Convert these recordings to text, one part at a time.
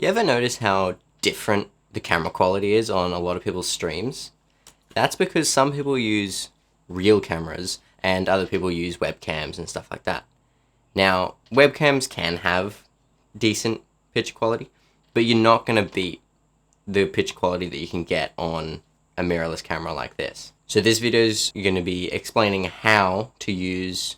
You ever notice how different the camera quality is on a lot of people's streams? That's because some people use real cameras and other people use webcams and stuff like that. Now, webcams can have decent picture quality, but you're not going to beat the picture quality that you can get on a mirrorless camera like this. So this video is going to be explaining how to use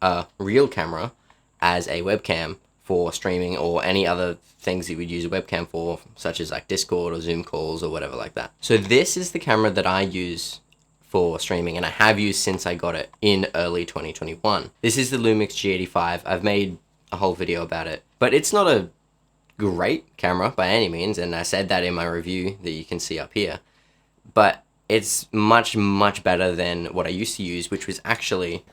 a real camera as a webcam for streaming or any other things that you would use a webcam for, such as like Discord or Zoom calls or whatever like that. So this is the camera that I use for streaming, and I have used since I got it in early 2021. This is the Lumix G85. I've made a whole video about it, but it's not a great camera by any means, and I said that in my review that you can see up here, but it's much better than what I used to use, which was actually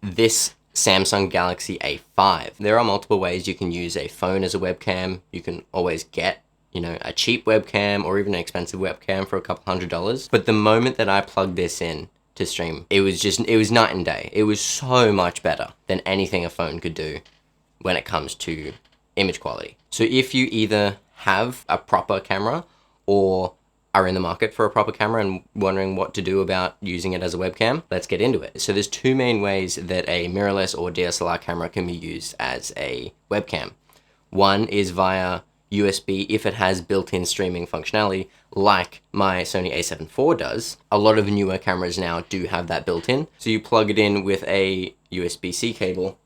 this Samsung Galaxy A5. There are multiple ways you can use a phone as a webcam. You can always get, a cheap webcam or even an expensive webcam for a couple $100. But the moment that I plugged this in to stream, it was night and day. It was so much better than anything a phone could do when it comes to image quality. So if you either have a proper camera or are in the market for a proper camera and wondering what to do about using it as a webcam, let's get into it. So there's two main ways that a mirrorless or DSLR camera can be used as a webcam. One is via USB if it has built-in streaming functionality like my Sony a7 IV does. A lot of newer cameras now do have that built in. So you plug it in with a USB-C cable.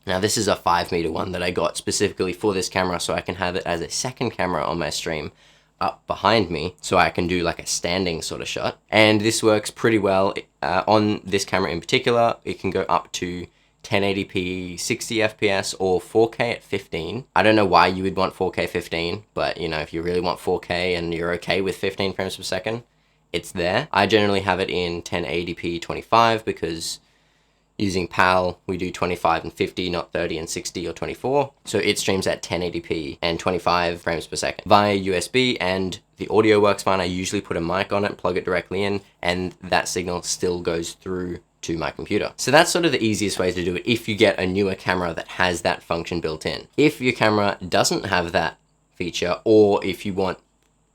Now this is a 5-meter one that I got specifically for this camera so I can have it as a second camera on my stream up behind me, so I can do like a standing sort of shot. And this works pretty well on this camera in particular. It can go up to 1080p 60 FPS or 4K at 15. I don't know why you would want 4K 15, but if you really want 4K and you're okay with 15 frames per second, it's there. I generally have it in 1080p 25 because using PAL, we do 25 and 50, not 30 and 60 or 24. So it streams at 1080p and 25 frames per second via USB, and the audio works fine. I usually put a mic on it, plug it directly in, and that signal still goes through to my computer. So that's sort of the easiest way to do it if you get a newer camera that has that function built in. If your camera doesn't have that feature, or if you want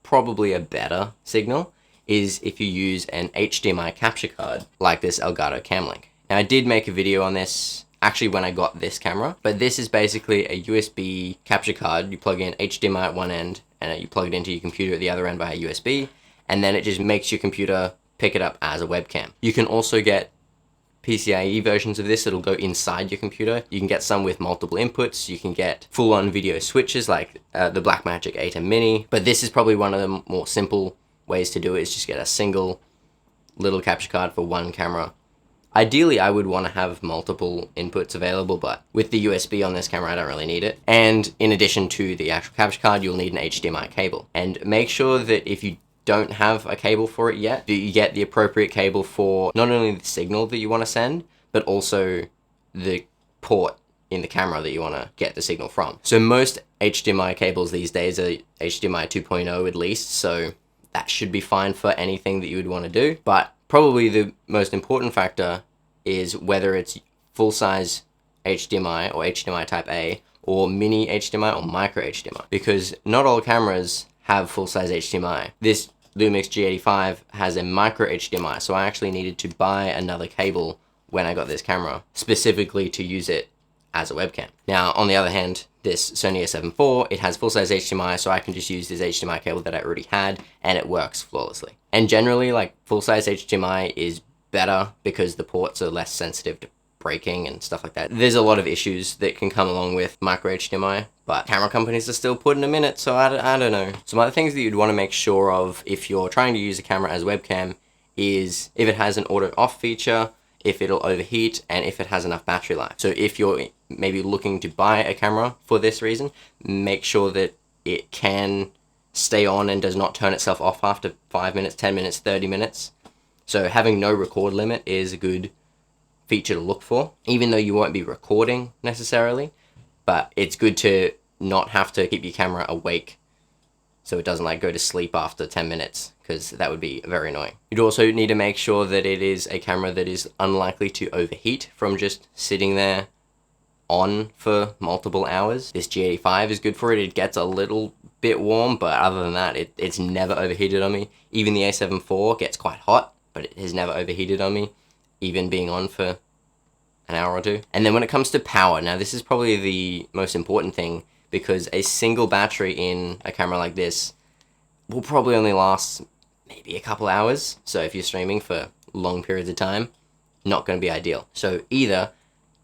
probably a better signal, is if you use an HDMI capture card like this Elgato Camlink. Now I did make a video on this actually when I got this camera, but this is basically a USB capture card. You plug in HDMI at one end and you plug it into your computer at the other end via USB, and then it just makes your computer pick it up as a webcam. You can also get PCIe versions of this that'll go inside your computer. You can get some with multiple inputs. You can get full-on video switches like the Blackmagic 8M Mini, but this is probably one of the more simple ways to do it, is just get a single little capture card for one camera. Ideally, I would want to have multiple inputs available, but with the USB on this camera, I don't really need it. And in addition to the actual capture card, you'll need an HDMI cable. And make sure that if you don't have a cable for it yet, that you get the appropriate cable for not only the signal that you want to send, but also the port in the camera that you want to get the signal from. So most HDMI cables these days are HDMI 2.0 at least, so that should be fine for anything that you would want to do. But probably the most important factor is whether it's full-size HDMI or HDMI type A or mini HDMI or micro HDMI, because not all cameras have full-size HDMI. This Lumix G85 has a micro HDMI, so I actually needed to buy another cable when I got this camera specifically to use it as a webcam. Now, on the other hand, this Sony a7 IV, it has full-size HDMI, so I can just use this HDMI cable that I already had, and it works flawlessly. And generally, like, full-size HDMI is better because the ports are less sensitive to breaking and stuff like that. There's a lot of issues that can come along with micro HDMI, but camera companies are still putting them in it, so I don't know. Some other things that you'd want to make sure of if you're trying to use a camera as a webcam is if it has an auto off feature, if it'll overheat, and if it has enough battery life. So if you're maybe looking to buy a camera for this reason, make sure that it can stay on and does not turn itself off after 5 minutes, 10 minutes, 30 minutes. So having no record limit is a good feature to look for, even though you won't be recording necessarily, but it's good to not have to keep your camera awake so it doesn't like go to sleep after 10 minutes, because that would be very annoying. You'd also need to make sure that it is a camera that is unlikely to overheat from just sitting there on for multiple hours. This G85 is good for it. It gets a little bit warm, but other than that, it's never overheated on me. Even the A7 IV gets quite hot, but it has never overheated on me, even being on for an hour or two. And then when it comes to power, now this is probably the most important thing, because a single battery in a camera like this will probably only last maybe a couple hours. So if you're streaming for long periods of time, not going to be ideal. So either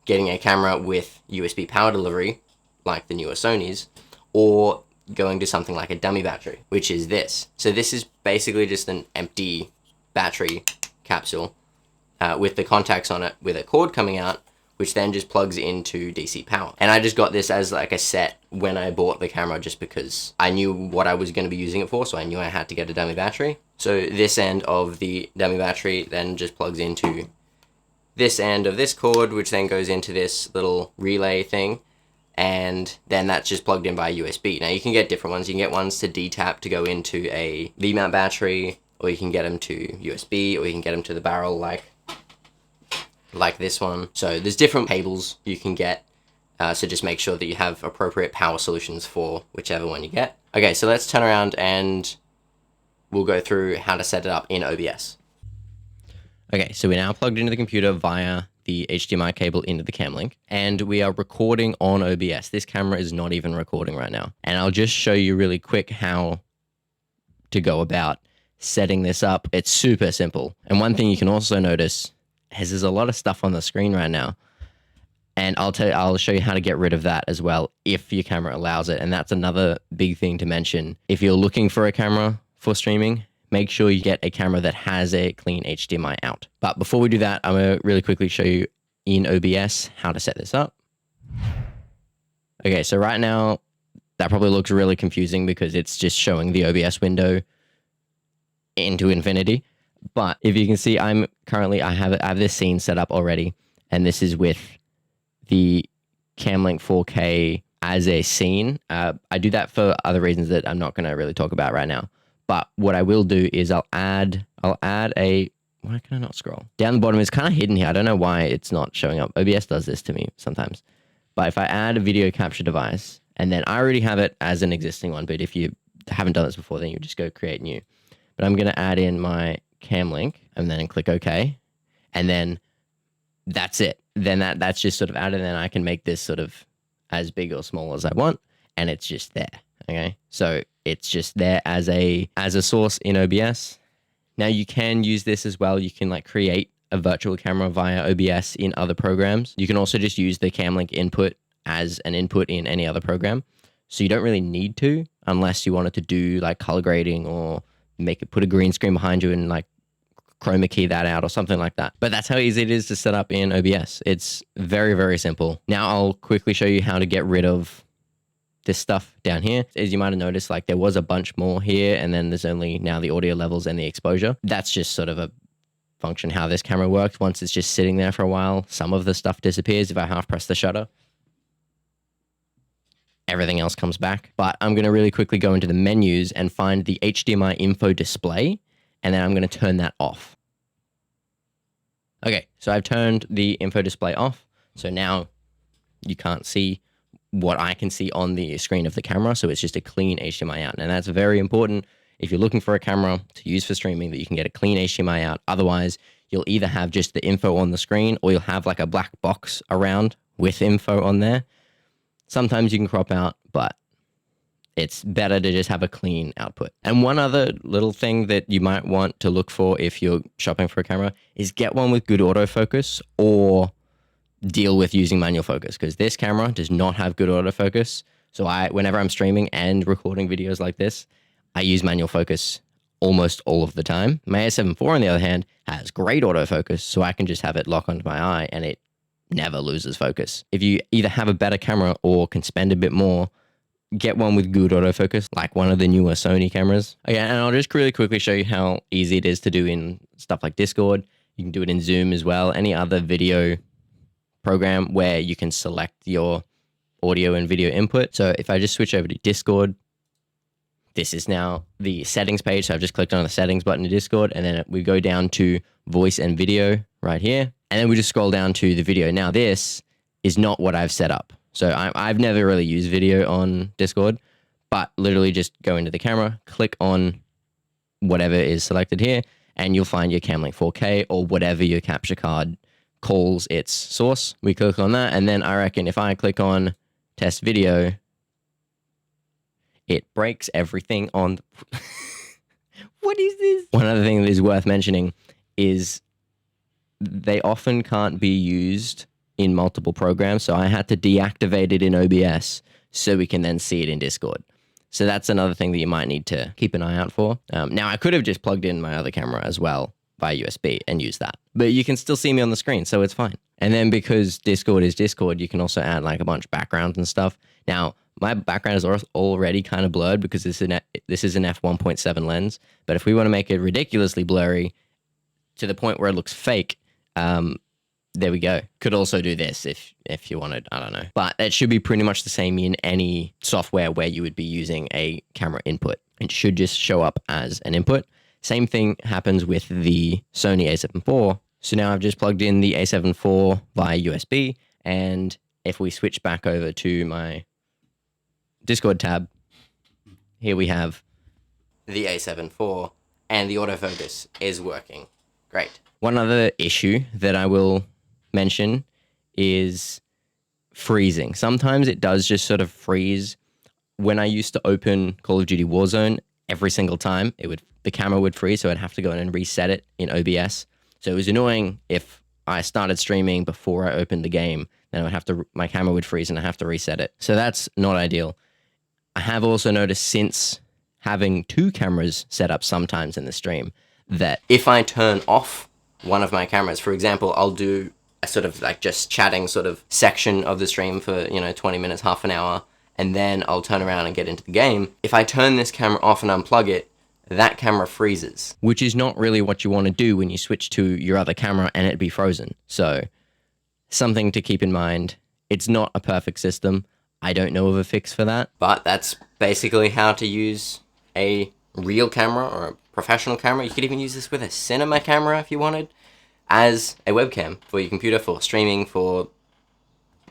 getting a camera with USB power delivery, like the newer Sonys, or going to something like a dummy battery, which is this. So this is basically just an empty battery capsule with the contacts on it with a cord coming out, which then just plugs into DC power. And I just got this as like a set when I bought the camera, just because I knew what I was going to be using it for, so I knew I had to get a dummy battery. So this end of the dummy battery then just plugs into this end of this cord, which then goes into this little relay thing, and then that's just plugged in by USB. Now you can get different ones. You can get ones to D-tap to go into a V-mount battery, or you can get them to USB, or you can get them to the barrel like this one. So there's different cables you can get, so just make sure that you have appropriate power solutions for whichever one you get. Okay, so let's turn around and we'll go through how to set it up in OBS. Okay, so we're now plugged into the computer via the HDMI cable into the cam link, and we are recording on OBS. This camera is not even recording right now. And I'll just show you really quick how to go about setting this up. It's super simple. And one thing you can also notice is there's a lot of stuff on the screen right now. And I'll show you how to get rid of that as well if your camera allows it. And that's another big thing to mention. If you're looking for a camera for streaming, make sure you get a camera that has a clean HDMI out. But before we do that, I'm going to really quickly show you in OBS how to set this up. Okay, so right now, that probably looks really confusing because it's just showing the OBS window into infinity. But if you can see, I have this scene set up already, and this is with the Camlink 4K as a scene. I do that for other reasons that I'm not going to really talk about right now. But what I will do is I'll add a, why can I not scroll? Down the bottom, it's kind of hidden here. I don't know why it's not showing up. OBS does this to me sometimes. But if I add a video capture device, and then I already have it as an existing one, but if you haven't done this before, then you just go create new. But I'm going to add in my cam link and then click OK. And then that's it. Then that's just sort of added, and then I can make this sort of as big or small as I want, and it's just there. Okay, so it's just there as a source in OBS. Now you can use this as well. You can like create a virtual camera via OBS in other programs. You can also just use the Camlink input as an input in any other program. So you don't really need to, unless you wanted to do like color grading or put a green screen behind you and like chroma key that out or something like that. But that's how easy it is to set up in OBS. It's very, very simple. Now I'll quickly show you how to get rid of this stuff down here. As you might have noticed, like there was a bunch more here, and then there's only now the audio levels and the exposure. That's just sort of a function how this camera works. Once it's just sitting there for a while, some of the stuff disappears. If I half press the shutter, everything else comes back. But I'm going to really quickly go into the menus and find the HDMI info display, and then I'm going to turn that off. Okay, so I've turned the info display off. So now you can't see what I can see on the screen of the camera. So it's just a clean HDMI out. And that's very important if you're looking for a camera to use for streaming, that you can get a clean HDMI out. Otherwise, you'll either have just the info on the screen, or you'll have like a black box around with info on there. Sometimes you can crop out, but it's better to just have a clean output. And one other little thing that you might want to look for if you're shopping for a camera is get one with good autofocus, or deal with using manual focus, because this camera does not have good autofocus. So whenever I'm streaming and recording videos like this, I use manual focus almost all of the time. My A7 IV, on the other hand, has great autofocus, so I can just have it lock onto my eye and it never loses focus. If you either have a better camera or can spend a bit more, get one with good autofocus, like one of the newer Sony cameras. Okay, and I'll just really quickly show you how easy it is to do in stuff like Discord. You can do it in Zoom as well, any other video program where you can select your audio and video input. So if I just switch over to Discord, this is now the settings page. So I've just clicked on the settings button in Discord, and then we go down to voice and video right here. And then we just scroll down to the video. Now this, is not what I've set up. So I've never really used video on Discord, but literally just go into the camera, click on whatever is selected here, and you'll find your Camlink 4K or whatever your capture card calls its source. We click on that, and then I reckon if I click on test video, it breaks everything on the What is this? One other thing that is worth mentioning is they often can't be used in multiple programs, so I had to deactivate it in OBS so we can then see it in Discord. So that's another thing that you might need to keep an eye out for. Now, I could have just plugged in my other camera as well via USB and used that, but you can still see me on the screen, so it's fine. And then because Discord is Discord, you can also add like a bunch of backgrounds and stuff. Now, my background is already kind of blurred because this is an f1.7 lens, but if we want to make it ridiculously blurry to the point where it looks fake, there we go. Could also do this if you wanted, I don't know. But it should be pretty much the same in any software where you would be using a camera input. It should just show up as an input. Same thing happens with the Sony a7 IV. So now I've just plugged in the a7 IV via USB, and if we switch back over to my Discord tab, here we have the a7 IV, and the autofocus is working. Great. One other issue that I will mention is freezing. Sometimes it does just sort of freeze. When I used to open Call of Duty Warzone, every single time the camera would freeze, so I'd have to go in and reset it in OBS. So it was annoying if I started streaming before I opened the game, then my camera would freeze and I have to reset it. So that's not ideal. I have also noticed since having two cameras set up sometimes in the stream that if I turn off one of my cameras, for example, I'll do a sort of like just chatting sort of section of the stream for, 20 minutes, half an hour, and then I'll turn around and get into the game. If I turn this camera off and unplug it, that camera freezes, which is not really what you want to do when you switch to your other camera and it be frozen. So something to keep in mind. It's not a perfect system. I don't know of a fix for that, but that's basically how to use a real camera or a professional camera. You could even use this with a cinema camera if you wanted, as a webcam for your computer, for streaming, for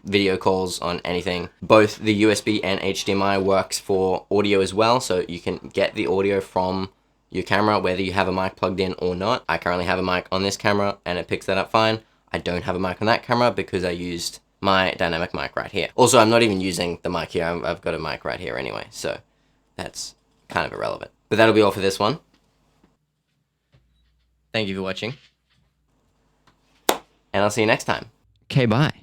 video calls on anything. Both the USB and HDMI works for audio as well, so you can get the audio from your camera whether you have a mic plugged in or not. I currently have a mic on this camera and it picks that up fine. I don't have a mic on that camera because I used my dynamic mic right here. Also, I'm not even using the mic here. I've got a mic right here anyway, so that's kind of irrelevant. But that'll be all for this one. Thank you for watching, and I'll see you next time. Okay, bye.